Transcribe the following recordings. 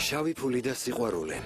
შავი ფული და სიყვარული.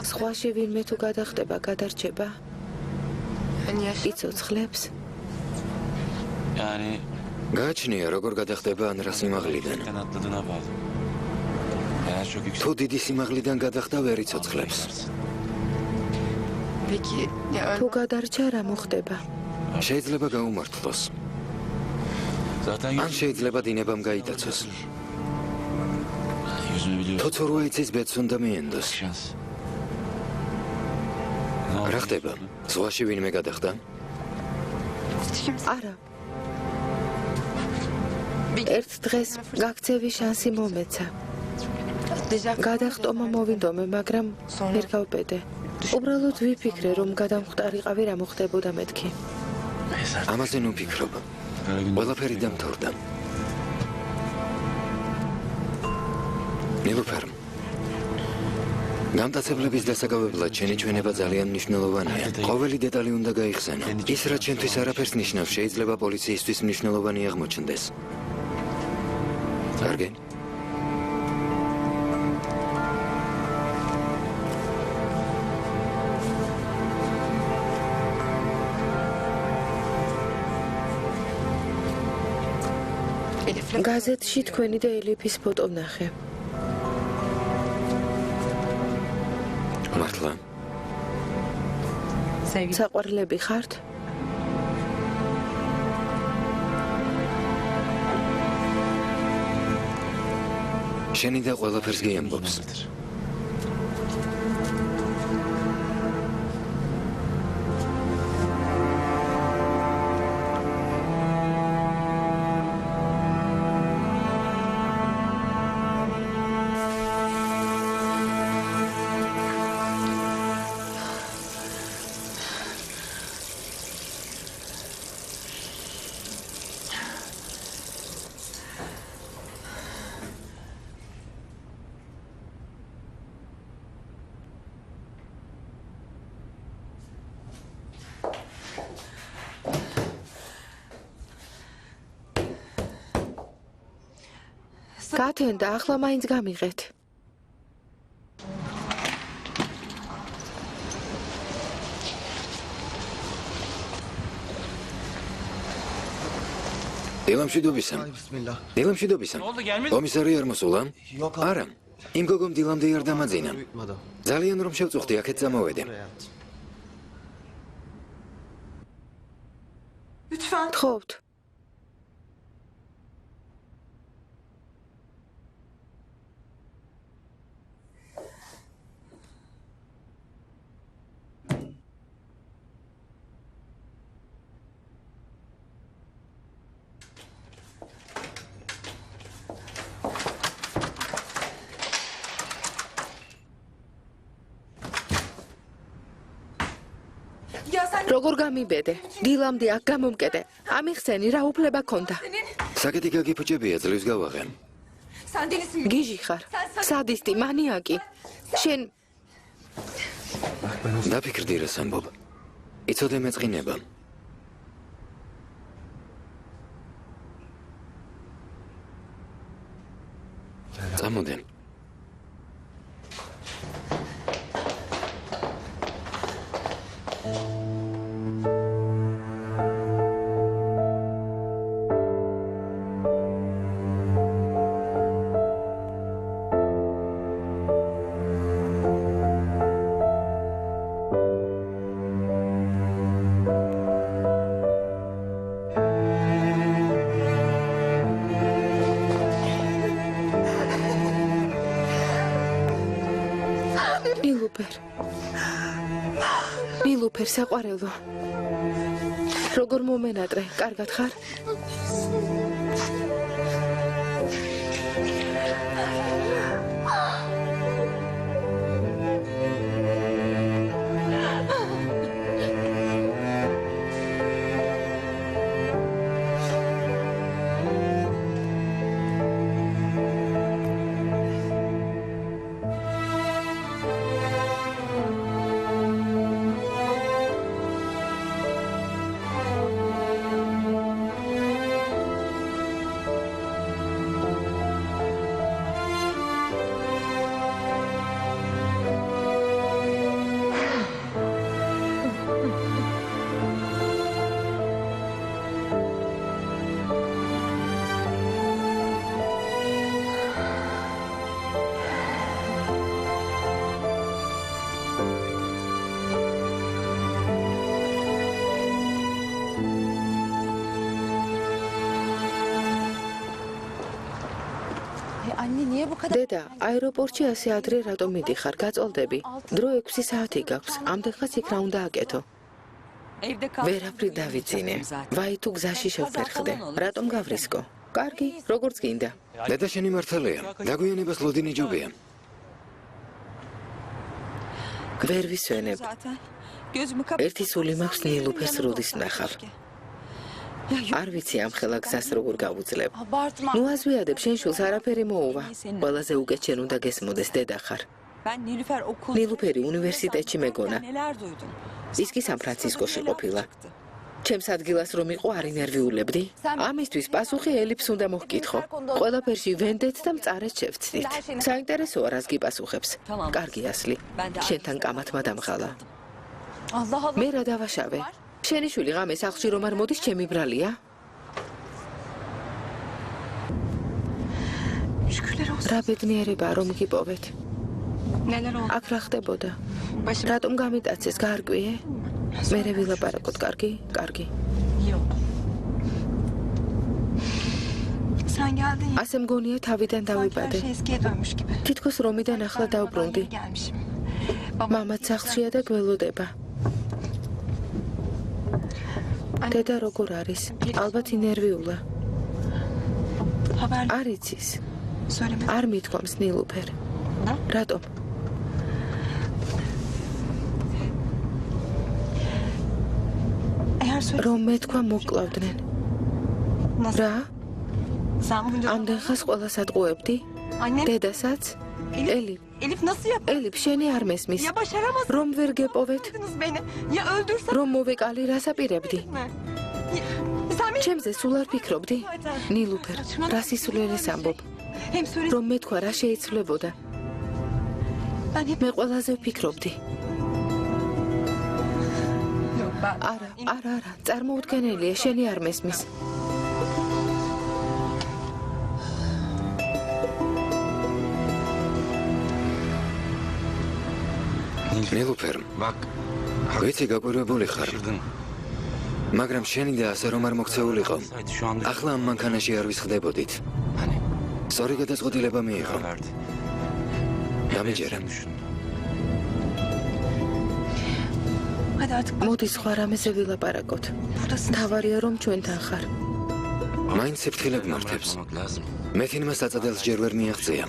სხვაში ვინმე თუ გადახტება, გადარჩება. იცოცხლებს. გააჩნია როგორ გადახტება ან რა სიმაღლიდან. თუ დიდი სიმაღლიდან გადახტა ვერ იცოცხლებს. თუ გადარჩა რა მოხდება? შეიძლება გაუმართლოს. ან შეიძლება დინებამ გაიტაცოს. თუ ცურვა იცის ბედს უნდა მიენდოს. რა ხდება? ზღვაში ვინმე გადახტა? არა. ერთ დღეს გაქცევის შანსი მომეცა. გადახტომა მოვიდომე, მაგრამ ვერ გავბედე. უბრალოდ ვიფიქრე, რომ გადამხტარიყავი რა მოხდებოდა მეთქი. ამაზე ნუ ფიქრობ. ყველაფერი დამთავრდა. ნილუფერ, გამტაცებლების დასაკავებლად შენი ჩვენება ძალიან მნიშვნელოვანია. ყოველი დეტალი უნდა გაიხსენო. ის რაც ჩვენთვის არაფერს ნიშნავს, შეიძლება პოლიციისთვის მნიშვნელოვანი აღმოჩნდეს. კარგი? გაზეთში თქვენი და ელიფის ფოტო ვნახე. მართლა? საყვარლები ხართ? შენი და ყველაფერს გიამბობს. გათენდა, ახლა მაინც გამიღეთ. დილამშვიდობისა. კომისარი არ მოსულა? არა. იმ გოგომ დილამდე არ დამაძინა. ძალიან რომ შევწუხდი, აქეთ წამოვედე. თხოვთ. როგორ გამიბედე? დილამდე აქ გამომკედე. ამიხსენი რა უფლება ქონდა? საკეთი გაგიფუჭებია, ძლივს გავაღე. გიჟი ხარ, სადისტი, მანიაკი. შენ დაფიქრდი რას ამბობ. იცოდე მეწყინება. წამოდე. ნილუფერ საყვარელო. როგორ მომენატრე, კარგად ხარ? დედა, აეროპორტში ასე ადრე რატომ მიდიხარ? გაწოლდები. დრო 6 საათი გაქვს. ამდენხანს იქ რა უნდა აკეთო? ვერაფრით დავიცინე. ვაი თუ გზაში შევფერხდე. რატომ გავრისკო? კარგი, როგორც გინდა. დედა შენი მართალია. დაგვიანებას ლოდინი ჯობია. ვერ ვისვენებ. ერთი სული მაქვს ნილუფერს რუდის ნახავ. არ ვიცი ამ ხელა გზას როგორ გავუძლებ. ნუ აზვიადებ, შენ შულს არაფერი მოუვა. ყველაზე უკეთ შენ უნდა გესმოდეს, დედა ხარ. ნილუფერი უნივერსიტეტში მეგონა. ის კი სან-ფრანცისკოში ყოფილა. ჩემს ადგილას რომ იყო არ ინერვიულებდი? ამისთვის პასუხი ელიფს უნდა მოჰკითხო. ყველაფერში ვენდეთ და მწარეს შევცდით. საინტერესოა რას გიპასუხებს. კარგი ასლი. შენთან კამათმა დამღალა. მე რა დავაშავე? შენი შვილი ღამე სახლში რომ არ მოდის, ჩემი ბრალია? რა ბედნიერებაა რომ გიპოვეთ. აქ რა ხდებოდა? რატომ გამიტაცეს, გაარკვიე? მერე ვილაპარაკოთ, კარგი? კარგი. ასე მგონია თავიდან დავიბადე. თითქოს რომიდან ახლა დავბრუნდი. მამაც სახლშია და გველოდება. დედა როგორ არის? ალბათ ინერვიულა. არ იცის. არ მithქვამს ნილუფერ. რატომ? რომ მეთქვა მოკლავდნენ. რა? ამდენ ხანს ყველას ატყუებდი? დედასაც? ელიფ, შენი არ მესმის. რომ ვერ გეპოვეთ? რომ მოვეკალი, რას აპირებდი? ჩემზე სულ არ ფიქრობდი? ნილუფერ, რა სისულელეს ამბობ? რომ მეთქვა რა შეიცვლებოდა? მე ყველაზე ვფიქრობდი. არა, წარმოუდგენელია, შენი არ მესმის. ნილუფერ, ვიცი გაკვირვებული ხარ. მაგრამ შენი და ასე რომ არ მოქცეულიყო. ახლა ამ მანქანაში არ ვისხდებოდით. სწორი გადაწყვეტილება მიიღო. გამიჯერა. მოდი სხვა რამეზე ვილაპარაკოთ. თავარია რომ ჩვენთან ხარ. მაინც საფრთხილებ მართებს. მეთინმა საწადელს ჯერ ვერ მიაღწია.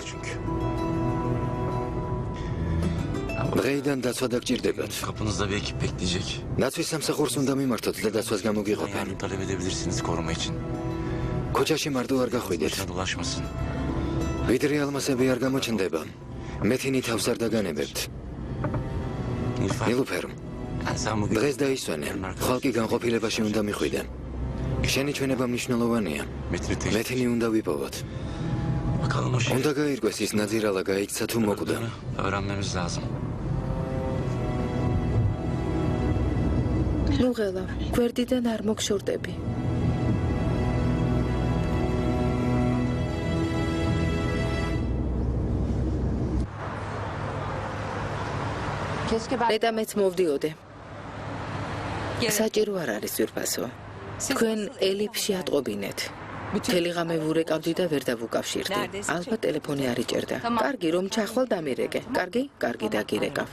დღეიდან დაცვა დაგჭირდებათ. Kapınızda bir ekip bekleyecek. დაცვის სამსახურს უნდა მიმართოთ და დაცვას გამოგიყოფენ. Yardım talep edebilirsiniz koruma için. ქუჩაში მარტო არ გახვიდეთ. Boşuna dolaşmasın. ვიდრე ალმასები არ გამოჩნდება. მეთინი თავს არ დაგანებებთ. ნილუფერ, Sen bugün დღეს დაისვენე. ხალხი განყოფილებაში უნდა მიხვიდე. შენი ჩვენება მნიშვნელოვანია. მეთინი უნდა ვიპოვოთ. bakalım o şey. უნდა გაირკვეს ის ნაძირალა გაიქცა თუ მოკვდა. Öğrenmemiz lazım. ნუ ღელა, გვერდიდან არ მოგშორტები. დედა მეც მოვდიოდე. საჭირო არ არის ძვირფასო. თქვენ ელიფში ატყობინეთ. მთელი ღამე ვურეკავდი და ვერ დავუკავშირდი. ალბათ ტელეფონი არ იჭერდა. კარგი, რომ ჩახვალ დამირეკე. კარგი? კარგი, დაგირეკავ.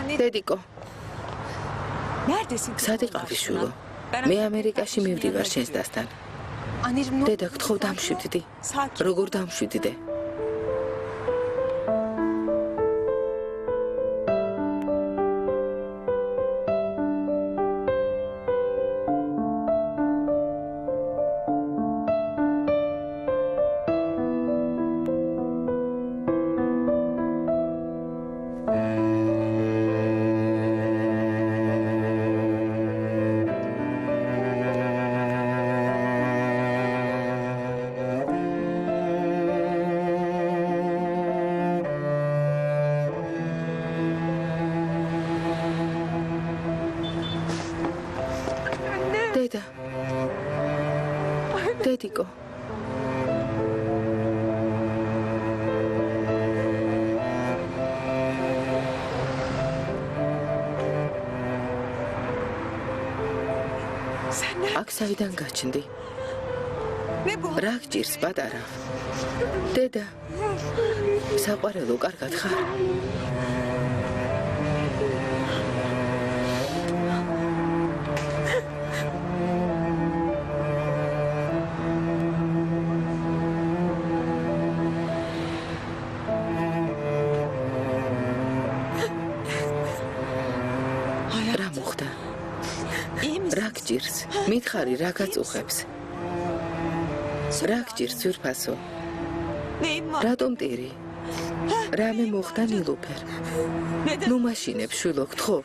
დედიკო, სად იყავი შვილო? მე ამერიკაში მივდივარ შენს დასთან. დედა, გთხოვ დამშვიდდი. როგორ დამშვიდდე? დედა, დედიკო. აქ საიდან გაჩნდი? რა გჭირს პატარა? დედა, საყვარელო, კარგად ხარ? რა მოხდა? რა გჭირს? მითხარი, რა გაწუხებს? რა გჭირს, ძვირფასო? რატომ ტირი? რამე მოხდა ნილუფერ? ნუ მაშინებ, შვილო, გთხოვ.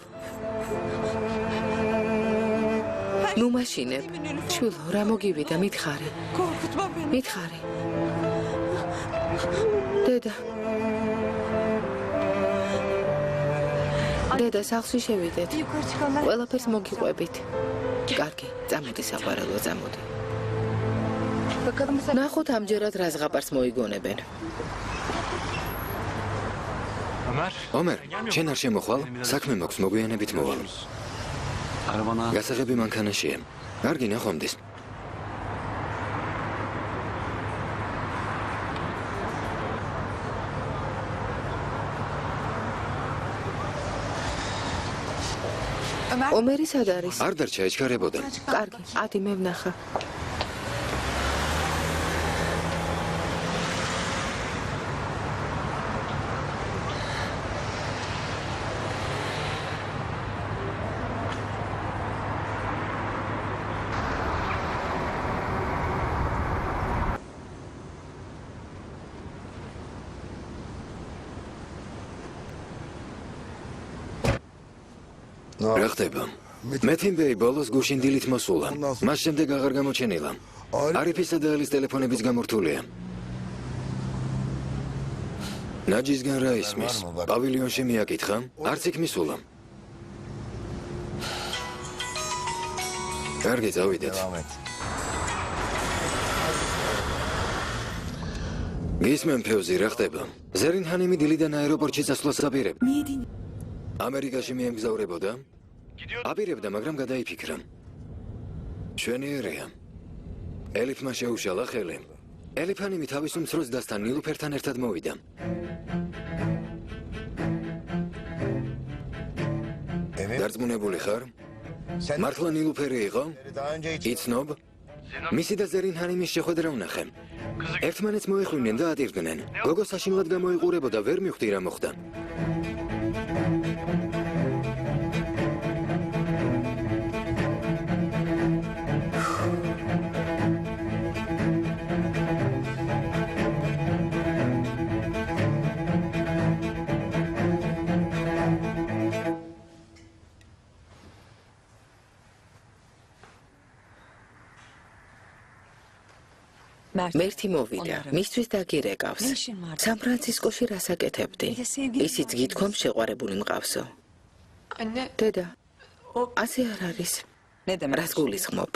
ნუ მაშინებ, შვილო, რა მოგივიდა, მითხარი. მითხარი. დედა. დედა, სახლში შევიდეთ. ყველაფერს მოგიყვებით. კარგი, წამოდი საყვარელო, წამოდი. ნახოთ ამჯერად რა ზღაპარს მოიგონებენ. ომერ, შენ არ შემოხვალ? საქმე მაქვს, მოგვიანებით მოვალ. გასაღები მანქანაშია. კარგი, ნახვამდის. ომერი სად არის? არ დარჩა, ეჩქარებოდა. კარგი, ადი მე ვნახა. რა ხდება? მეთიმბეი ბოლოს გუშინ დილით მოსულა. მას შემდეგ აღარ გამოჩენილა. არიფისა და ელის ტელეფონებიც გამორთულია. ნაჯისგან რა ისმის? პავილიონში მიაკითხა? არც იქ მისულა. კარგი, წავიდეთ. გისმენ ფევზი, რა ხდება? ზერინჰანიმი დილიდან აეროპორტში წასვლას აპირებდა. ამერიკაში მიემგზავრებოდა? აპირებდა, მაგრამ გადაიფიქრა. ჩვენიერია. ელიფმა შეუშალა ხელი. ელიფანიმი თავის უმცროს დასთან ნილუფერთან ერთად მოვიდა. დარწმუნებული ხარ? მართლა ნილუფერი იყო? იცნობ? მისი და ზერინჰანიმის შეხვედრა ვნახე. ერთმანეთს მოეხვინენ და ატირდნენ. გოგო საშინლად გამოიყურებოდა, ვერ მივხვდი რა მოხდა. მერთი მოვიდა, მისთვის დაგირეკავს. სან-ფრანცისკოში რასაკეთებდი? ისიც გითქვამს შეყვარებული მყავსო. დედა, ასე არ არის. რას გულისხმობ?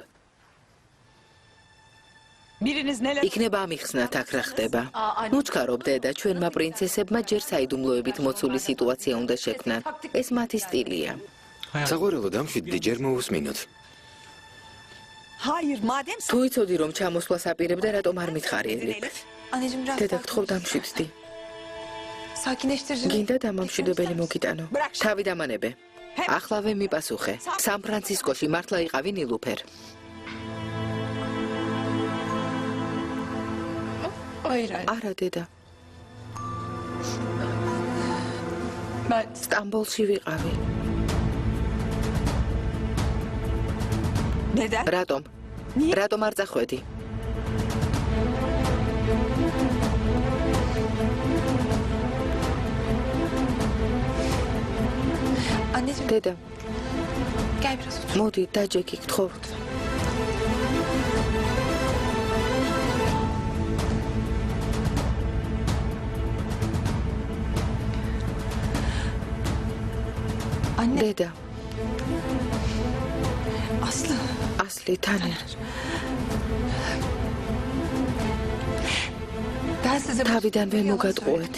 იქნება ამიხსნათ აქ რა ხდება. ნუჩქარობ დედა, ჩვენმა პრინცესებმა ჯერ საიდუმლოებით მოცული სიტუაცია უნდა შექმნან. ეს მათი სტილია. საყვარელო, დამშვიდდი, ჯერ მოусმინოთ. თუ იცოდი რომ ჩამოსვლას აპირებდა, რატომ არ მითხარი ელიფ? დედა, გთხოვ დამშვიდდი. გინდა დამამშვიდებელი მოგიტანო. თავი დამანებე. ახლავე მიპასუხე. სან-ფრანცისკოში მართლა იყავი ნილუფერ? არა დედა. სტამბოლში ვიყავი. რატომ? რატომ არ წახვედი? დედა, მოდი დაჯექი გთხოვთ. დედა, ასლი თან არ. თავიდანვე მოგატყუეთ.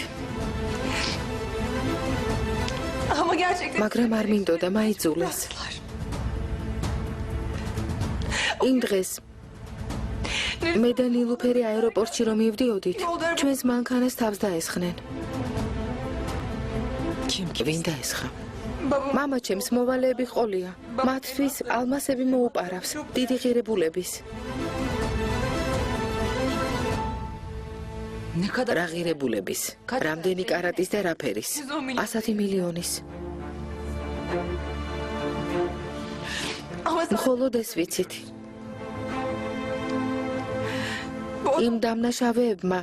მაგრამ არ მინდოდა მაიძულეს. იმ დღეს მე და ნილუფერი აეროპორტში რომ მივდიოდით, ჩვენს მანქანას თავს დაესხნენ. ვინ დაესხა? მამა ჩემს მოვალეები ყოლია. მათთვის ალმასები მოუპარავს, დიდი ღირებულების. რა ღირებულების? რამდენი კარატის და რა ფერის? 100 მილიონის. მხოლოდ ეს ვიცით. იმ დამნაშავეებმა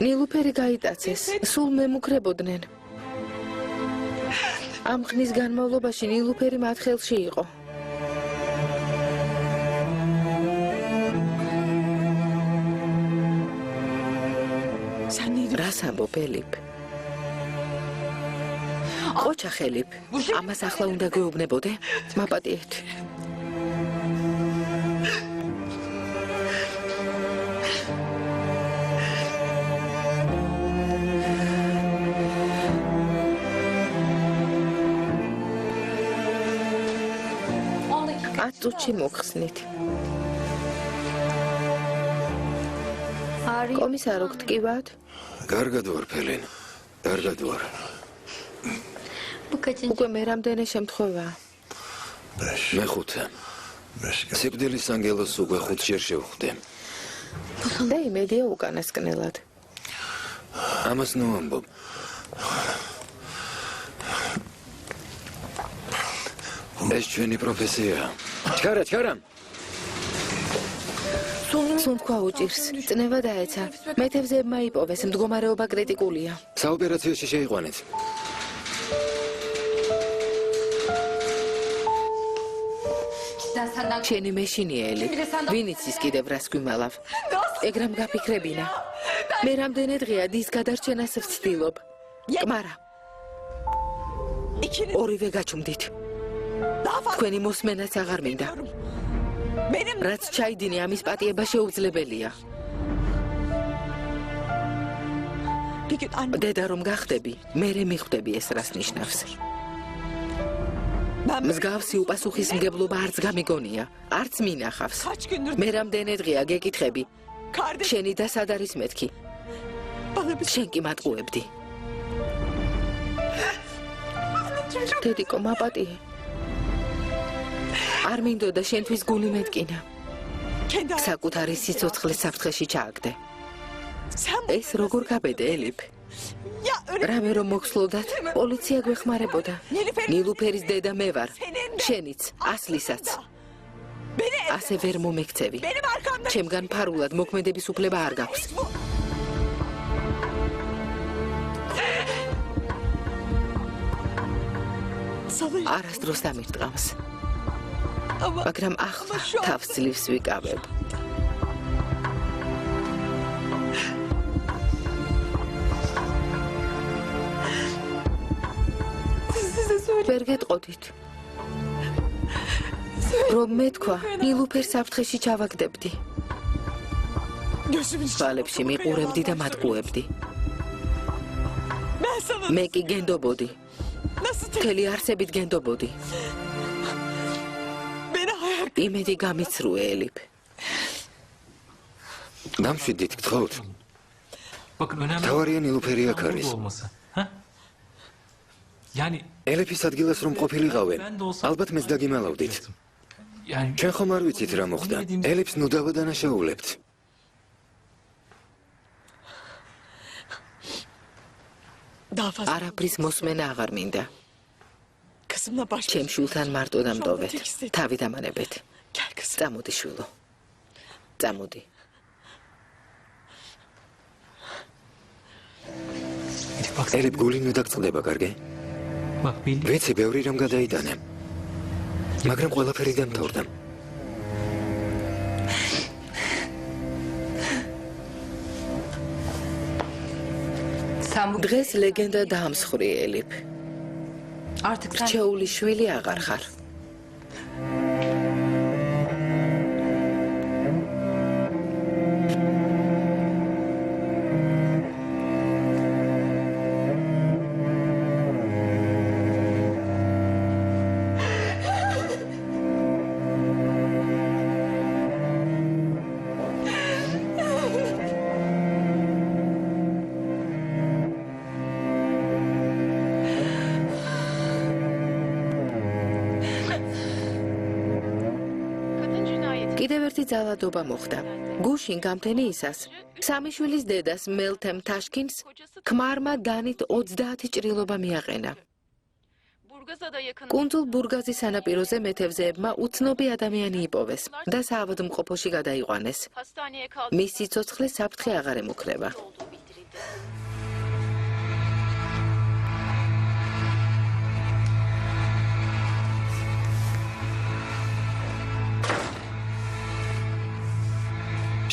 ნილუფერი გაიტაცეს, სულ მემუქრებოდნენ. ამ ხნის განმავლობაში ნილუფერი მათ ხელში იყო. რას ამბობ, ელიფ? ყოჩა ხელიფ, ამას ახლა უნდა გეუბნებოდე? მაპატიეთ. აწუჩი მოხსნით. კომისარო, გტკივათ? კარგად ვარ, ფელინ. კარგად ვარ. უკვე მე რამდენი შემთხვევაა? მეხუთე. სიკვდილის ანგელოს უკვე 5 ჯერ შევხვდე. და იმედია უკანასკნელად. ამას ნუ ამბობ. ეს ჩვენი პროფესია. ჩქარა. სუნთქვა უჭირს. წნევა დაეცა. მეთევზეებმა იპოვეს, მდგომარეობა კრიტიკულია. საოპერაციოში შეიყვანეთ. შენი მეშინია, ელი. ვინ იცის კიდევ რას გვიმალავ? ეგრამ გაფიქრებინა. მე რამდენი დღეა დის გადარჩენას ვცდილობ. კმარა. ორივე გაჩუმდით. თქვენი მოსმენაც აღარ მინდა. რაც ჩაიდინე ამის პატიება შეუძლებელია. დედა რომ გახდები, მერე მიხვდები ეს რას ნიშნავს. მსგავსი უპასუხისმგებლობა არც გამიგონია, არც მინახავს. მე რამდენი დღეა გეკითხები, შენი და სად არის მეთქი? შენ კი მატყუებდი. დედიკო, მაპატიე. არ მინდოდა შენთვის გული მეტკინა. საკუთარი სიცოცხლის საფრთხეში ჩააგდე. ეს როგორ გაბედე, ელიფ? რამე რომ მოგსვლოდათ, პოლიცია გვეხმარებოდა. ნილუფერის დედა მე ვარ, შენიც, ასლისაც. ასე ვერ მომექცევი. ჩემგან ფარულად მოქმედების უფლება არ გაქვს. არასდროს დამირტყავს. მაგრამ ახლა თავს ძლივს ვიკავებ. ვერ გეტყოდით. რომ მეთქვა, ნილუფერს საფრთხეში ჩავაგდებდი. თვალებში მიყურებდი და მატყუებდი. მე კი გენდობოდი. მთელი არსებით გენდობოდი. იმედი გამიცრუე, ელიფ. დამშვიდით, გთხოვთ. თავარია ნილუფერი აქ არის. ელიფის ადგილას რომ ყოფილიყავენ, ალბათ მეც დაგიმალავდით. ჩვენ ხომ არ ვიცით რა მოხდა. ელიფს ნუ დავადანაშაულებთ. არაფრის მოსმენა აღარ მინდა. ჩემ შულთან მარტო დამტოვეთ. თავი დამანებეთ. წამოდი შვილო. წამოდი. ელიფ გული ნუ დაგწყდება, კარგი? ვიცი, ბევრი რამ გადაიტანე. მაგრამ ყველაფერი დამთავრდა. დღეს ლეგენდა დაამსხვრია ელიფ. რჩეული შვილი აღარ ხარ. კიდევ ერთი ძალადობა მოხდა. გუშინ გამთენიისას სამი შვილის დედას მელთემ თაშკინს ქმარმა დანით 30 ჭრილობა მიაყენა. კუნძულ ბურგაზის სანაპიროზე მეთევზეებმა უცნობი ადამიანი იპოვეს და საავადმყოფოში გადაიყვანეს. მის სიცოცხლეს საფრთხე აღარ ემუქრება.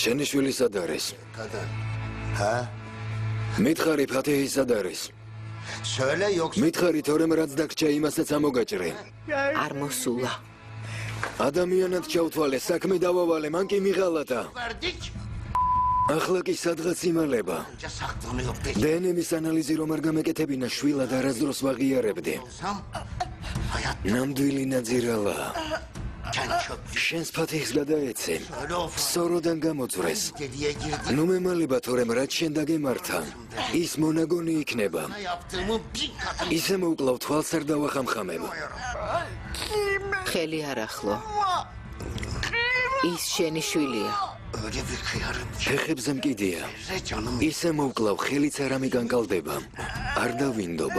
შენი შვილი სად არის? მითხარი ფათეჰი სად არის? მითხარი თორემ რაც დაგჭა იმასაც ამოგაჭრე. არ მოსულა. ადამიანად ჩავთვალე, საქმე დავავალე, მან კი მიღალატა. ახლა კი სადღაც იმალება. დნმ-ის ანალიზი რომ არ გამეკეთებინა, შვილად არასდროს ვაღიარებდი. ნამდვილი ნაძირალა. შენს ფათეჰს გადაეცე. სოროდან გამოძვრეს. ნუ მემალება თორემ რაც შენ დაგემართა. ის მონაგონი იქნება. ისე მოვკლავ თვალს არ დავახამხამებ. ხელი არ ახლო. ის შენი შვილია. ფეხებზე მკიდია. ისე მოვკლავ ხელიც არ ამიგანკალდება. არ დავინდობ.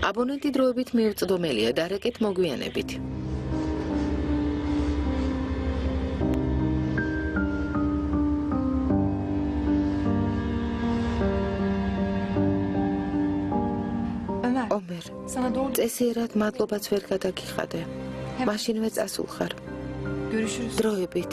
აბონენტი დროებით მიუწვდომელია და რეკეთ მოგვიანებით. ომერ, წესიერად მადლობაც ვერ გადაგიხადე. მაშინვე წასულხარ. დროებით.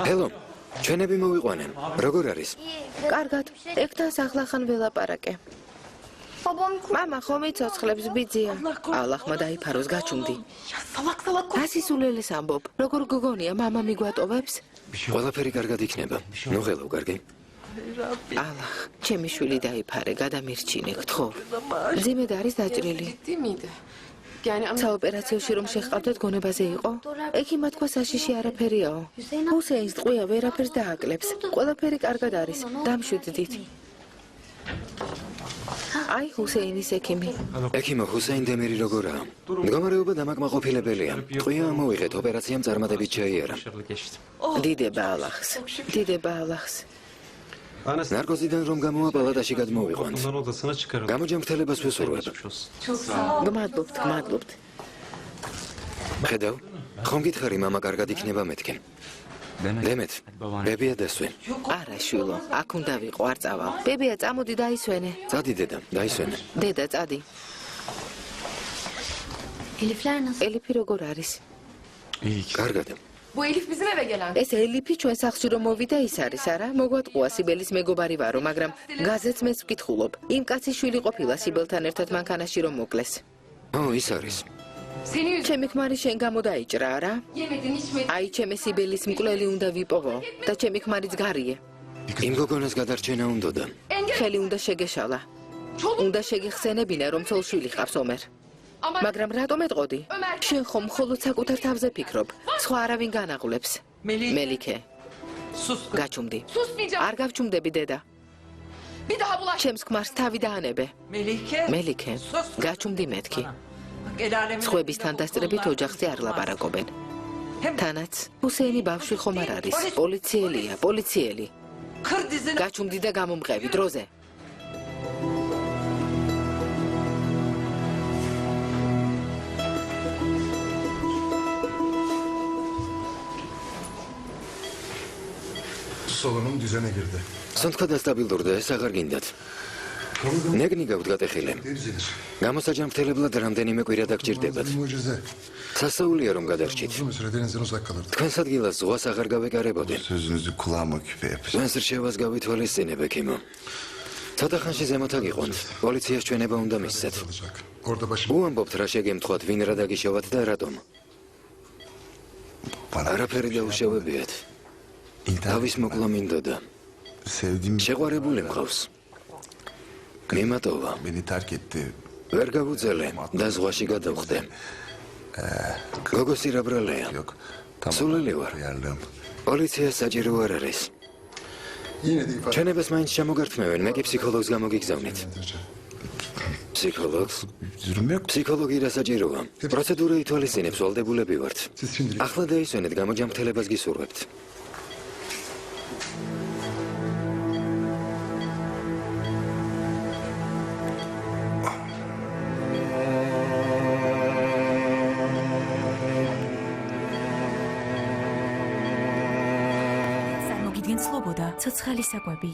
ჰელო, ჩვენები მოვიყვანენ. როგორ არის? კარგად, ეგთან სახლახან ველაპარაკე. მამა ხომ იცოცხლებს ბიძია. ალლაჰმა დაიფაროს გაჩუმდი. ასისულელეს ამბობ, როგორ გგონია მამა მიგვატოვებს? ყველაფერი კარგად იქნება. ნუ ღელო, კარგი? ალლაჰ, ჩემი შვილი დაიფარე, გადამირჩინე, გთხოვ. ძიმედ არის დაჭრილი. საოპერაციოში რომ შეჰყავდეთ გონებაზე იყო? ექიმმა თქვა საშიში არაფერიაო. ჰუსეინს ტყვია ვერაფერს დააკლებს. ყველაფერი კარგად არის. დამშვიდდით. აი ჰუსეინის ექიმი. ექიმო ჰუსეინ დემირი როგორაა? მდგომარეობა დამაკმაყოფილებელია. ტყვია ამოვიღეთ, ოპერაციამ წარმატებით შეიარა. დიდება ალახს. დიდება ალახს. ნარკოზიდან რომ გამოვა პალატაში გადმოვიყვანთ. გამოჯანმრთელებას ვუსურვებ. გმადლობთ. ხედავ? ხომ გითხარი მამა კარგად იქნება მეთქენ? დემეთ, ბებია დასვენ. არა შვილო, აქ უნდა ვიყო, არ წავალ. ბებია, წამოდი დაისვენე. წადი დედა, დაისვენე. დედა, წადი. ელიფი როგორ არის? კარგად. ეს ელიფი ჩვენ სახლში რომ მოვიდა ის არის, არა? მოგვატყუა სიბელის მეგობარი ვარო, მაგრამ გაზეთს მეც ვკითხულობ. იმ კაცის შვილი ყოფილა სიბელთან ერთად მანქანაში რომ მოკლეს. ის არის. ჩემი ქმარი შენ გამოდაიჭრა, არა? აი, ჩემი სიბელის მკვლელი უნდა ვიპოვო და ჩემი ქმარიც გარიე. იმ გოგონას გადარჩენა უნდოდა. ხელი უნდა შეგეშალა. უნდა შეგეხსენებინა, რომ ცოლ-შვილი ჰყავს ომერ. მაგრამ რატომ ეტყოდი? შენ ხომ მხოლოდ საკუთარ თავზე ფიქრობ, სხვა არავინ განაღლებს. მელიქე. გაჩუმდი. არ გავჩუმდები, დედა. ჩემს ქმარს თავი დაანებე. მელიქე, გაჩუმდი მეთქი. სხვებისთან დასწრებით ოჯახზე არ ლაპარაკობენ. თანაც ჰუსეინი ბავშვი ხომ არ არის, პოლიციელია, პოლიციელი. გაჩუმდი და გამომყევი დროზე. სოლომონ დიზაინი გერდა. სანთქვა დასტაბილურდა, ეს აღარ გინდათ. ნეგნი გაქვთ გატეხილე. გამოსაჯამრთელებლად რამდენიმე კვირა დაგჭირდებათ. სასაულია რომ გადარჩით. თქვენს ადგილას ზღვას აღარ გავეკარებოდი. თქვენს რჩევას გავითვალისწინებ, ექიმო. ცოტა ხანში ზემოთ აგიყვანთ. პოლიციას ჩვენება უნდა მისცეთ. უამბობთ რა შეგემთხვათ, ვინ რა დაგიშოვათ და რატომ. არაფერი დაუშავებიათ. თავის მოკლა მინდოდა. შეყვარებული მყავს. მიმატოვა. ვერ გავუძელე და ზღვაში გადავხდე. გოგოსი რაბრალეა. სულელი ვარ. პოლიცია საჭირო არ არის. ჩვენებას მაინც შემოგართმევენ, მე კი ფსიქოლოგს გამოგიგზავნით. ფსიქოლოგს? ფსიქოლოგი რა საჭიროა? პროცედურა ითვალისწინებს, ვალდებულები ვართ. ახლა დაისვენეთ, გამოჯანმრთელებას გისურვებთ. ცოცხალი საკვები.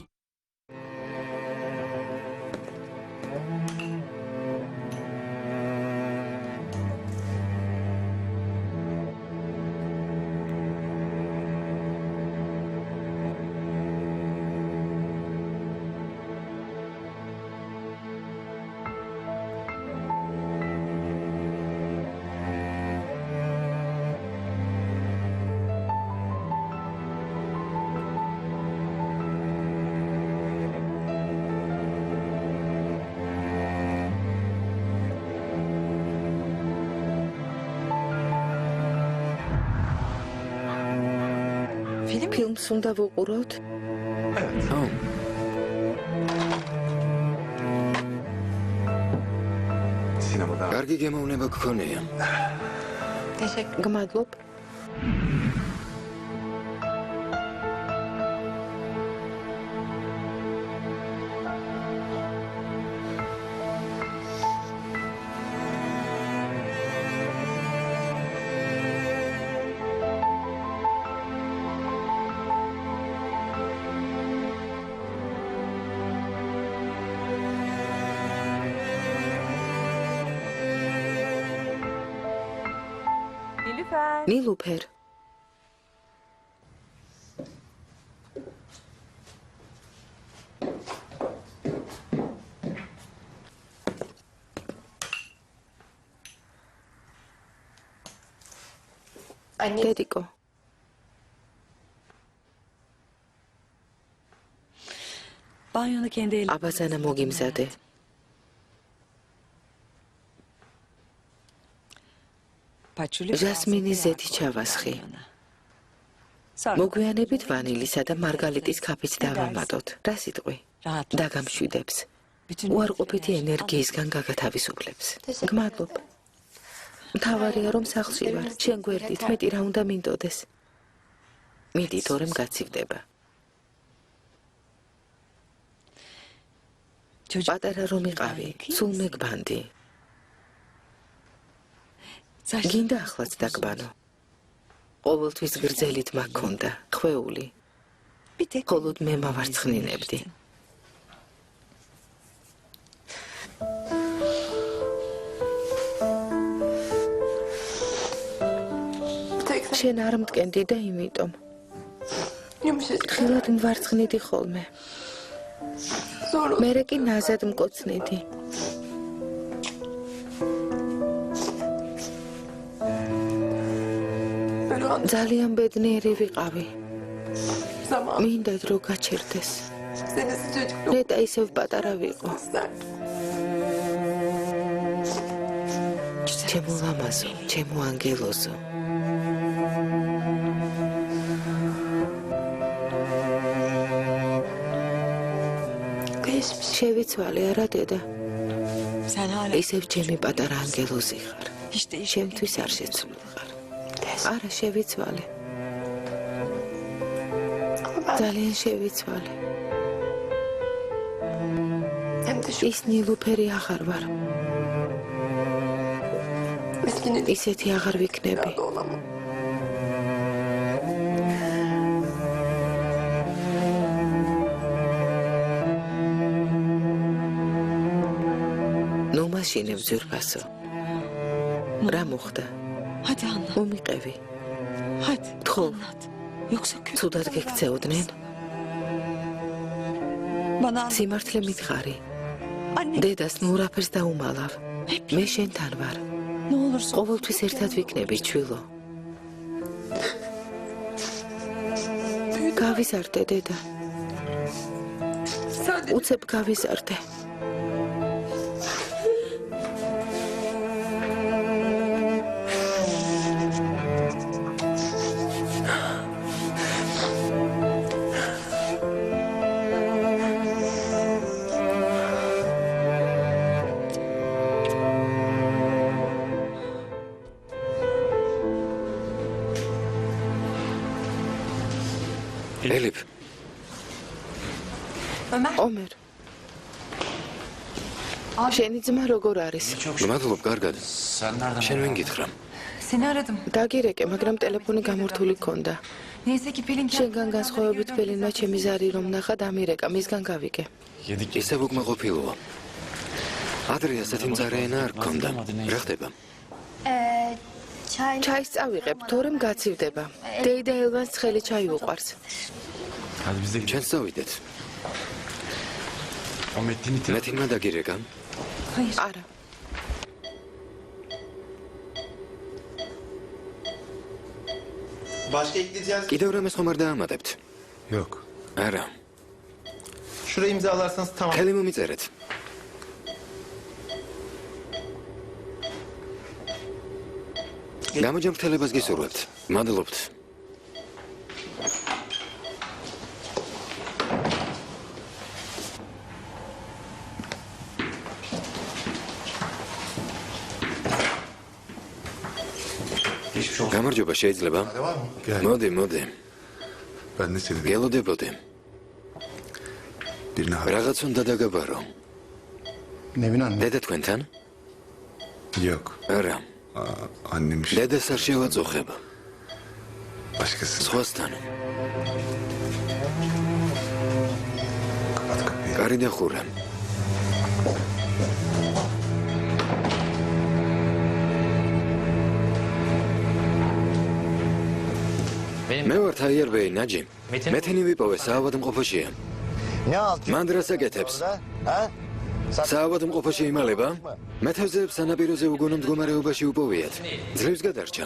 ფილმს უნდა ვუყუროთ? კარგი გემოვნება გქონია. გმადლობ. ნილუფერ. დედიკო. აბაზანა მოგიმზადე. ჟასმინის ზეთი ჩავასხი. მოგვიანებით ვანილისა და მარგალიტის ქაფით დავამატოთ. რა სიტყვი? დაგამშვიდებს. უარყოფითი ენერგიისგან გაგათავისუფლებს. გმადლობ. მთავარია რომ სახლში ვარ. შენ გვერდით მეტი რა უნდა მინდოდეს. მიდი თორემ გაცივდება. პატარა რომ იყავი, სულ მეგბანდი. გინდა ახლაც დაგბანო. ყოველთვის გრძელით მაქონდა, ხვეული. მხოლოდ მე მავარცხნინებდი. შენ არ მტკენდი და იმიტომ. ხილად მვარცხნიდი ხოლმე. მერე კი ნაზად მკოცნიდი. ძალიან ბედნიერი ვიყავი. მინდა დრო გაჩერდეს. ნეტა ისევ პატარა ვიყო. ჩემო ლამაზო, ჩემო ანგელოზო. შევიცვალე არა დედა. ისევ ჩემი პატარა ანგელოზი ხარ. ჩემთვის არ შეცვლილიყარ. არა შევიცვალე. ძალიან შევიცვალე. ის ნილუფერი აღარ ვარ. ისეთი აღარ ვიქნები. ნუ მაშინებ ძურფასო. რა მოხდა? მომიყევი. თხო. ცუდად გექცეოდნენ? სიმართლე მითხარი. დედას ნუ რაფერს დაუმალავ. მე შენთან ვარ. ყოველთვის ერთად ვიქნები, ჩვილო. გავიზარდე, დედა. უცებ გავიზარდე. ელიფ. ომერ. შენი ძმა როგორ არის? მადლობ, კარგად. შენ ვინ გითხრა? დაგირეკე, მაგრამ ტელეფონი გამორთული ქონდა. შენგან განსხვავებით ფელინმა ჩემი ზარი რომ ნახა დამირეკა, მისგან გავიგე. ისევ უკმაყოფილოა. ადრე ასეთი მწარეენა არ გქონდა. რა ხდება? ჩაის წავიღებ, თორემ გაცივდება. დეიდა ელვანს ცხელი ჩაი უყვარს. ჩვენც წავიდეთ. მეთინმა დაგირეკა? არა. კიდევ რამეს ხომ არ დაამატებთ? Yok. არა. Şurayı imzalarsanız tamam. ხელი მომიწერეთ. გამოჯანმრთელებას გისურვებთ. მადლობთ. გამარჯობა, შეიძლება? Gel. მოდი. Ben de seni გელოდებოდი. birine haber. რაღაც უნდა დაგაბარო. Nevin anne. დედა თქვენთან? Yok. არა. Annem işte. დედას არ შევაწუხებ. Başkası. სხვასთან. Kapat kapıyı. კარი დახურა. მე ვარ თაიერბეი ნაჯი. მეთინი ვიპოვე საავადმყოფოშია. მან დრას აკეთებს. საავადმყოფოში იმალება? მეთევზეებს სანაპიროზე უგონო მდგომარეობაში უპოვიათ. ძლივს გადარჩა.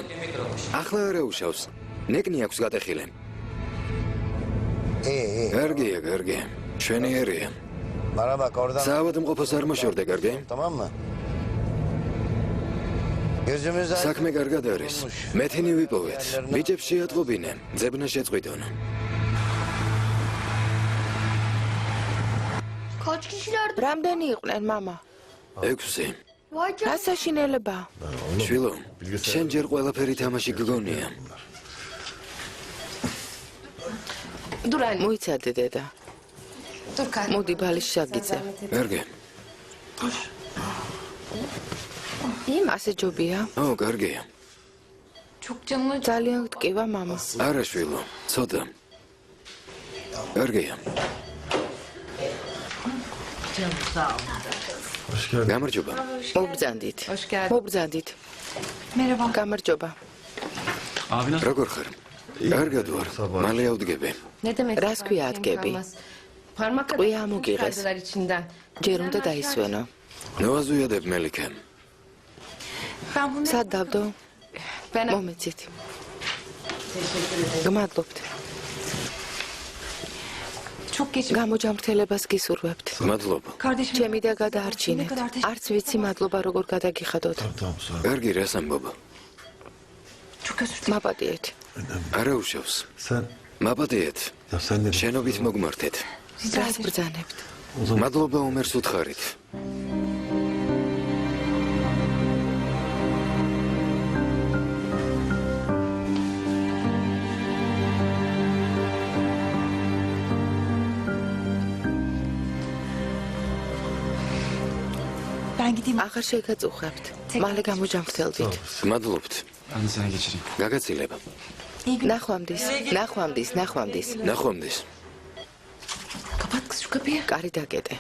ახლა არა უშავს. ნეკნი აქვს გატეხილი. კარგია. შვენიერია. საავადმყოფოს არ მოშორდე, კარგი? საქმე კარგად არის. მეთინი ვიპოვეთ. ბიჭებს შეატყობინე. ძებნა შეწყვიტონ. რამდენი იყვნენ, მამა? 6. რა საშინელება? შვილო, შენ ჯერ ყველაფერი თამაში გგონია. მოიცადე დედა. მოდი ბალის შაგიძე. კარგი. ასე ჯობია? ო, კარგია. ძალიან გტკივა, მამა. არა შვილო, ცოტა. კარგია. გამარჯობა. მოგბრძანდით. მოგბრძანდით. გამარჯობა. როგორ ხარ? კარგად ვარ. მალე ავდგები. რას ქვია ადგები? ტყვია ამოგიღეს. ჯერ უნდა დაისვენო. ნოაზუიადებ მელიქე. სად დავდო? მომეცით. გმადლობთ. გამოჯამრთელებას გისურვებთ. მადლობა. ჩემი და გადაარჩინეთ. არც ვიცი მადლობა როგორ გადაგიხადოთ. კარგი, რას ამბობ? მაპატიეთ. არა უშავს. Sen მაპატიეთ. ya sen de შენობით მოგმართეთ. რას ბრძანებთ? მადლობა უმერს უთხარით. აღარ შეგაწუხებთ. მალე გამოჯამრთელდით. მადლობთ. Ben seni geçireyim. გაგაცილება. ნახვამდის, ნახვამდის, ნახვამდის. ნახვამდის. კარი დაკეტე.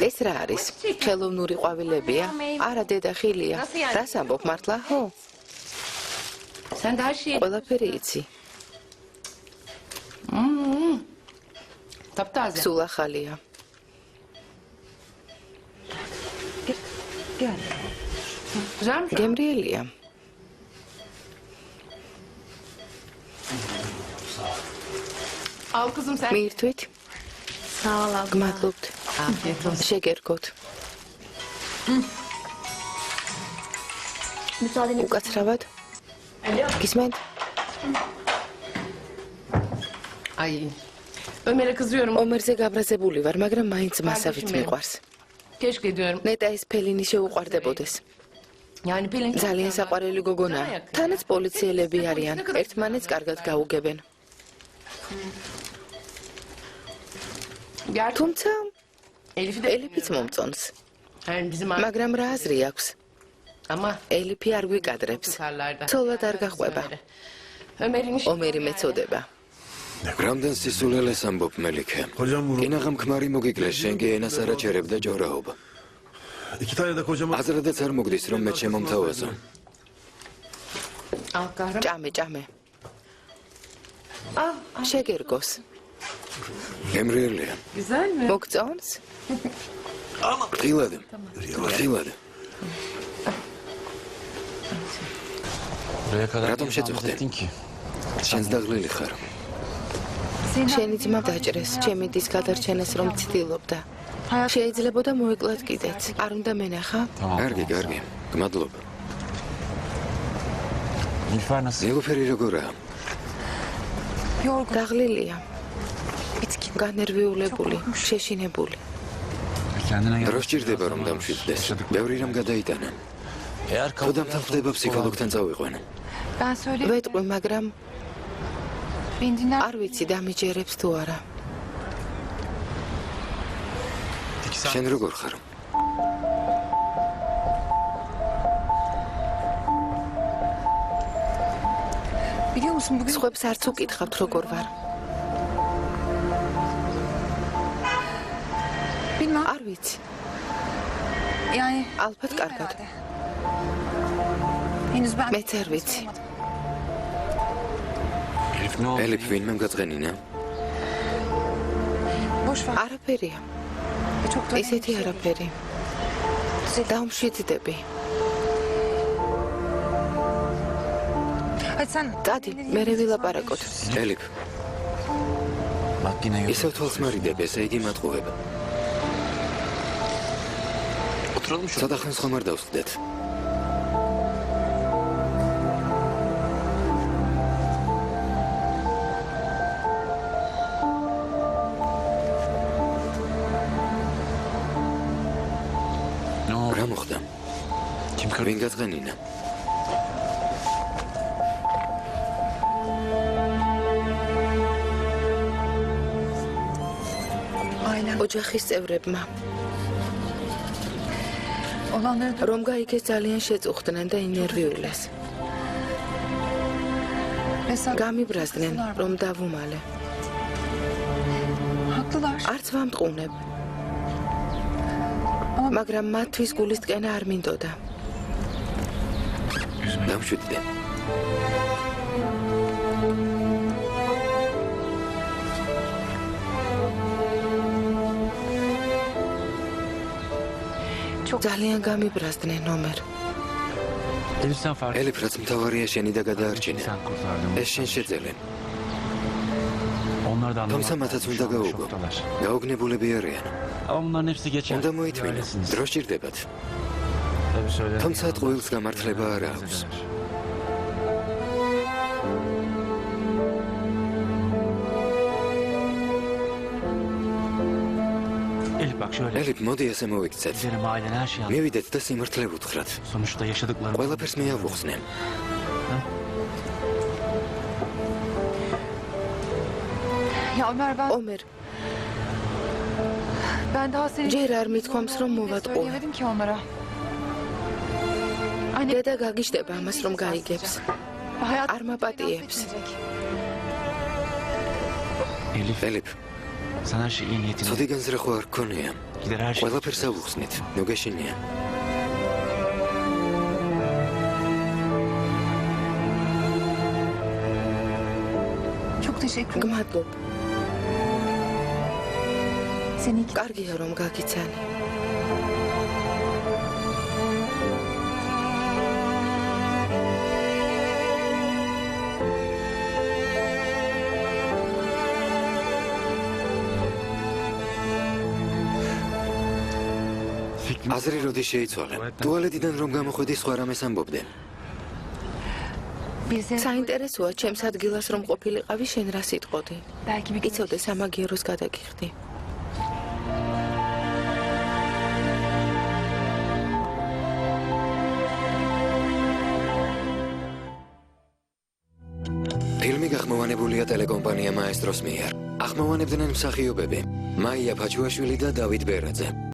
ეს რა არის? ხელოვნური ყვავილებია? არა, დედა ხილია. რას ამბობ მართლა? ხო? ყველაფერი იცი. სულ ახალია. გემრიელია. მიირთვით? გმადლობთ. შეგერგოთ. უკაცრავად? გისმენთ? ომერზე გაბრაზებული ვარ, მაგრამ მაინც მასავით მიყვარს. ნეტა ეს ფელინი შეუყვარდებოდეს. ძალიან საყვარელი გოგონაა. თანაც პოლიციელები არიან. ერთმანეთს კარგად გაუგებენ. თუმცა ელიფიც მომწონს. მაგრამ რა აზრი აქვს? ელიფი არ გვიკადრებს. ცოლად არ გაყვება. ომერი მეწოდება. რამდენ სისულელეს ამბობ მელიქე. კინაღამ ქმარი მოგიკლეს, შენ კი ენას არ აჩერებ და ჯორაობ. iki tane de kocaman აზრადაც არ მოგდის, რომ მე შემომთავაზო. ჭამე, ჭამე. შეგერგოს. გემრიელია. მოგწონს? ღილად. ღილად. Buraya kadar Radım niye şey zahmet çıktı. ettin ki? შენს დაღლილი ხარ. შენი ძმა დაჭრეს, ჩემი დის გადარჩენას რომ ცდილობდა. შეიძლებოდა მოეკლათ კიდეც. არ უნდა მენახა? კარგი, კარგი. გმადლობა. Nilüfer nasıl? ნილუფერი როგორაა? დაღლილია. განერვიულებული, შეშინებული. Kendine gel. დრო სჭირდება რომ დამშვიდდეს. ბევრი რამ გადაიტანა. Eğer თუ kabul დამთავრდება ფსიქოლოგთან წავიყვანო. ვეტყვი, მაგრამ არ ვიცი დამიჯერებს თუ არა. შენ როგორ ხარ? სხვებს არც უკითხავთ როგორ ვარ. არ ვიცი. ალბათ კარგად. მეც არ ვიცი. Elif ne oldu? ელიფ ვინმე გაწყენინა? არაფერია. ისეთი არაფერი. დაუმშვიდდები. დადი, მერე ვილაპარაკოთ. ელიფ, Bak yine yok. ისევ თვალს მარიდებ, ესე იგი მატყუებ. Oturalım şurada. ცოტა ხანს ხომ არ დავსხდეთ. რა მოხდა? ვინ გაწყენინა? ოჯახის წევრებმა რომ გაიგეს ძალიან შეწუხდნენ და ინერვიულეს. გამიბრაზდნენ, რომ დავუმალე. არც ვამტყუნებ. მაგრამ მათთვის გულისტკენა არ მინდოდა. დამშვიდდე. ძალიან გამიბრაზდნენ ომერ. ელიფ, რაც მთავარია შენი და გადაარჩინე. ეს შენ შეძელე. თუმცა მათაც უნდა გაუგო. გაოგნებულები არიან. უნდა მოითმინო, დრო სჭირდებათ. თუმცა ტყუილს გამართლება არ აქვს. ელიფ, მოდი ასე მოვიქცეთ. მივიდეთ და სიმართლე ვუთხრათ. ყველაფერს მე ავუხსნე. ომერ, ჯერ არ მithქვამს, რომ მოვატყუე. დედა გაგიჟდება ამას, რომ გაიგებს. არ მაპატიებს. ელიფ, ცოდი განზრახვა არ გქონია. ყველაფერს ავუხსნით, ნუ გეშინია. გმადლობ. კარგია რომ გაგიცანი. აზრი როდის შეიცვალე? ტუალეტიდან რომ გამოხვედი, სხვა რამეს ამბობდე. საინტერესოა, ჩემს ადგილას რომ ყოფილიყავი, შენ რა სიტყოდი? იცოდე, სამაგიეროს გადაგიხდი. ფილმი გახმოვანებულია ტელეკომპანია მაესტროს მიერ. ახმოვანებდნენ მსახიობები: მაია ფაჩუაშვილი და დავით ბერაძე.